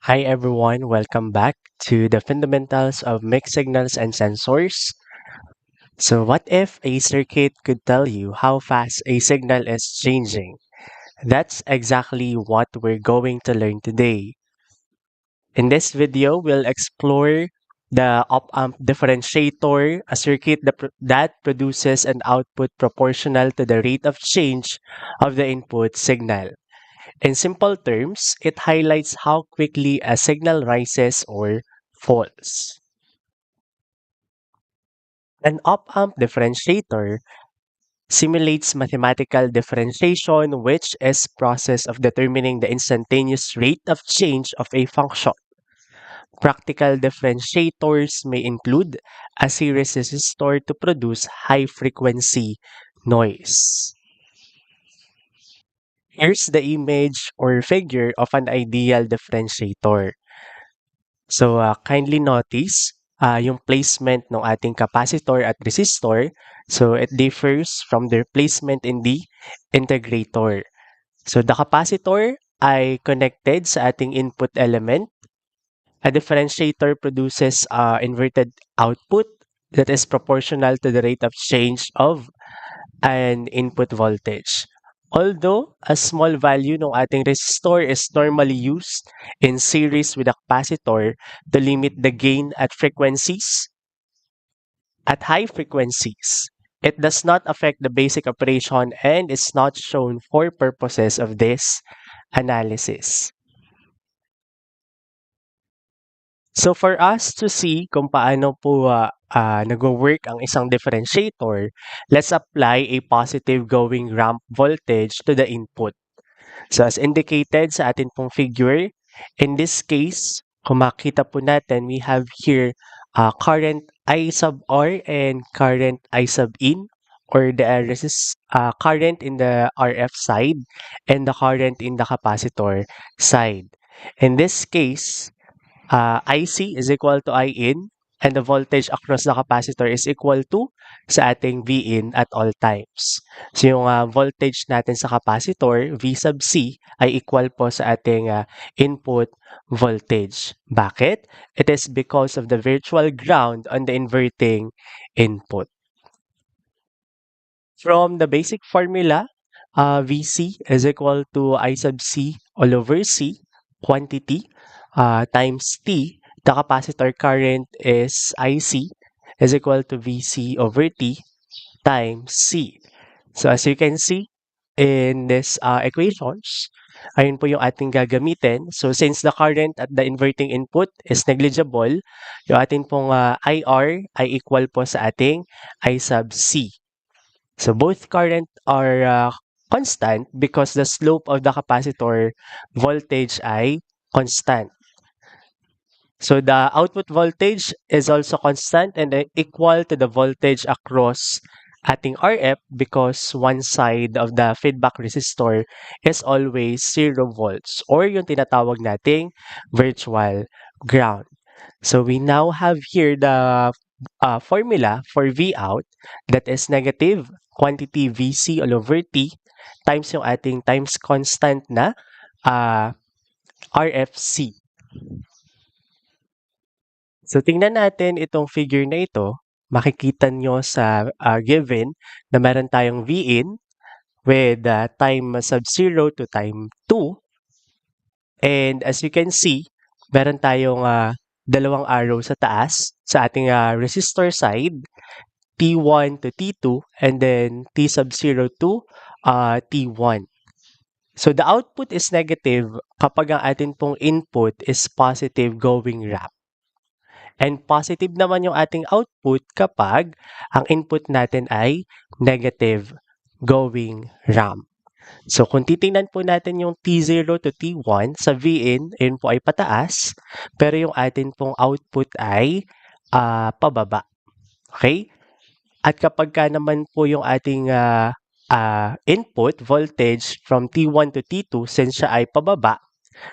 Hi everyone, welcome back to the fundamentals of mixed signals and sensors. So what if a circuit could tell you how fast a signal is changing? That's exactly what we're going to learn today. In this video, we'll explore the op-amp differentiator, a circuit that produces an output proportional to the rate of change of the input signal. In simple terms, it highlights how quickly a signal rises or falls. An op-amp differentiator simulates mathematical differentiation, which is process of determining the instantaneous rate of change of a function. Practical differentiators may include a series resistor to produce high-frequency noise. Here's the image or figure of an ideal differentiator. So, kindly notice yung placement ng ating capacitor at resistor. So, it differs from their placement in the integrator. So, the capacitor ay connected sa ating input element. A differentiator produces inverted output that is proportional to the rate of change of an input voltage. Although a small value ng ating resistor is normally used in series with a capacitor to limit the gain at high frequencies. It does not affect the basic operation and is not shown for purposes of this analysis. So for us to see kung paano po nagwo-work ang isang differentiator, let's apply a positive going ramp voltage to the input. So as indicated sa atin pong figure, in this case, kung makita po natin, we have here current I sub R and current I sub in, or the current in the RF side and the current in the capacitor side. In this case, IC is equal to I in, and the voltage across the capacitor is equal to sa ating V in at all times. So yung voltage natin sa capacitor, V sub C, ay equal po sa ating input voltage. Bakit? It is because of the virtual ground on the inverting input. From the basic formula, VC is equal to I sub C all over C, quantity, times T. The capacitor current is IC is equal to VC over T times C. So as you can see in this equations, ayun po yung ating gagamitin. So since the current at the inverting input is negligible, yung ating pong IR ay equal po sa ating I sub C. So both current are constant because the slope of the capacitor voltage ay constant. So the output voltage is also constant and equal to the voltage across ating RF because one side of the feedback resistor is always 0 volts or yung tinatawag nating virtual ground. So we now have here the formula for V out, that is negative quantity VC all over T times yung ating times constant na RFC. So tingnan natin itong figure na ito. Makikita nyo sa given na meron tayong V in with time sub 0 to time 2. And as you can see, meron tayong dalawang arrow sa taas sa ating resistor side, T1 to T2, and then T sub 0 to T1. So the output is negative kapag ang atin pong input is positive going ramp. And positive naman yung ating output kapag ang input natin ay negative going ramp. So kung titingnan po natin yung T0 to T1 sa Vin, yun po ay pataas, pero yung atin pong output ay pababa. Okay? At kapag ka naman po yung ating input voltage from T1 to T2, since siya ay pababa,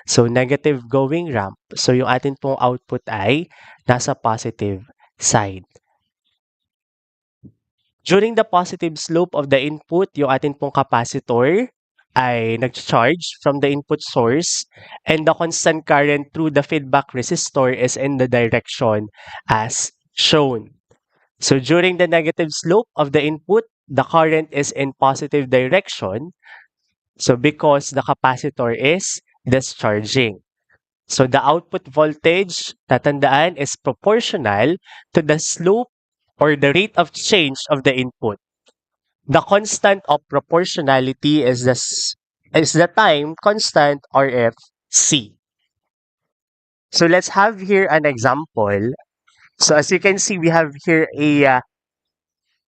so negative going ramp, so yung atin pong output ay nasa positive side. During the positive slope of the input, yung atin pong capacitor ay nag-charge from the input source and the constant current through the feedback resistor is in the direction as shown. So during the negative slope of the input, the current is in positive direction. So because the capacitor is discharging. So the output voltage, tatandaan, is proportional to the slope or the rate of change of the input. The constant of proportionality is is the time constant RFC. So let's have here an example. So as you can see, we have here a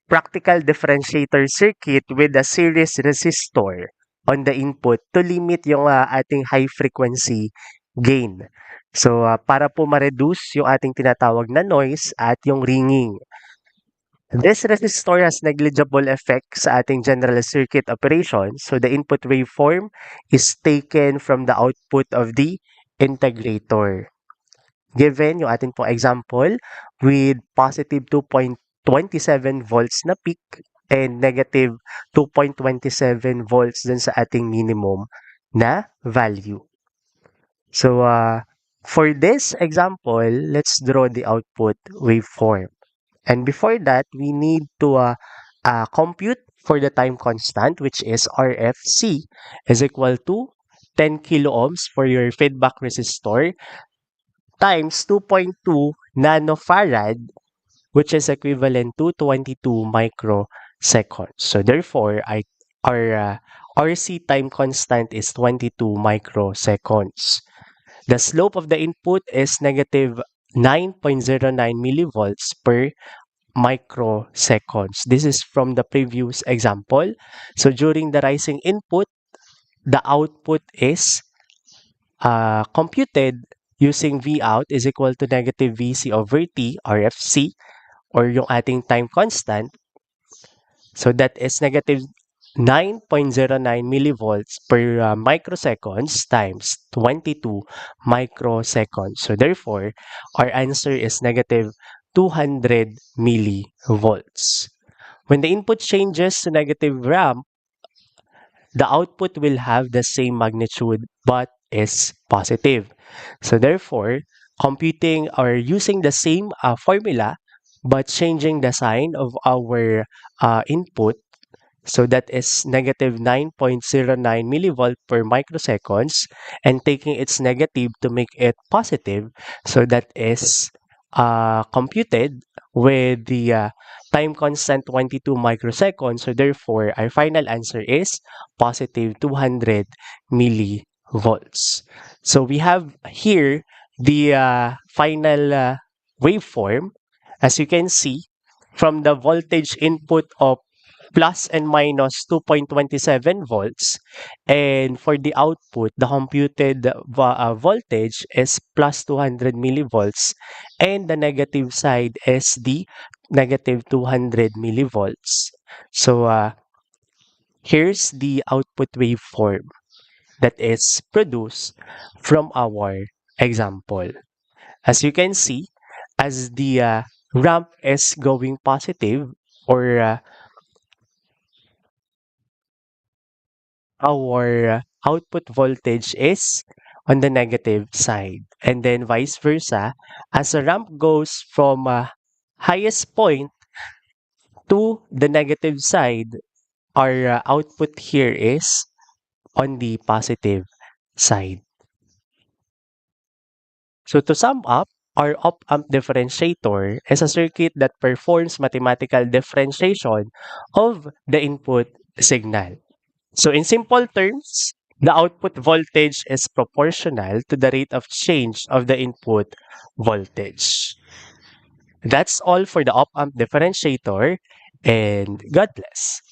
practical differentiator circuit with a series resistor on the input to limit yung ating high frequency gain. So para po ma-reduce yung ating tinatawag na noise at yung ringing. This resistor has negligible effect sa ating general circuit operation. So the input waveform is taken from the output of the integrator. Given yung ating pong example with positive 2.27 volts na peak and negative 2.27 volts dun sa ating minimum na value. So for this example, let's draw the output waveform. And before that, we need to compute for the time constant, which is RFC is equal to 10 kilo ohms for your feedback resistor times 2.2 nanofarad, which is equivalent to 22 microseconds. So therefore, our RC time constant is 22 microseconds. The slope of the input is negative 9.09 millivolts per microseconds. This is from the previous example. So during the rising input, the output is computed using V out is equal to negative VC over T, RFC, or yung ating time constant. So that is negative 9.09 millivolts per microseconds times 22 microseconds. So therefore, our answer is negative 200 millivolts. When the input changes to negative ramp, the output will have the same magnitude but is positive. So therefore, computing or using the same formula but changing the sign of our input, so that is negative 9.09 millivolt per microseconds, and taking its negative to make it positive, so that is computed with the time constant 22 microseconds. So therefore, our final answer is positive 200 millivolts. So we have here the final waveform. As you can see, from the voltage input of plus and minus 2.27 volts, and for the output, the computed voltage is plus 200 millivolts, and the negative side is the negative 200 millivolts. So here's the output waveform that is produced from our example. As you can see, as the ramp is going positive, or our output voltage is on the negative side. And then vice versa, as the ramp goes from highest point to the negative side, our output here is on the positive side. So to sum up, our op-amp differentiator is a circuit that performs mathematical differentiation of the input signal. So in simple terms, the output voltage is proportional to the rate of change of the input voltage. That's all for the op-amp differentiator, and God bless.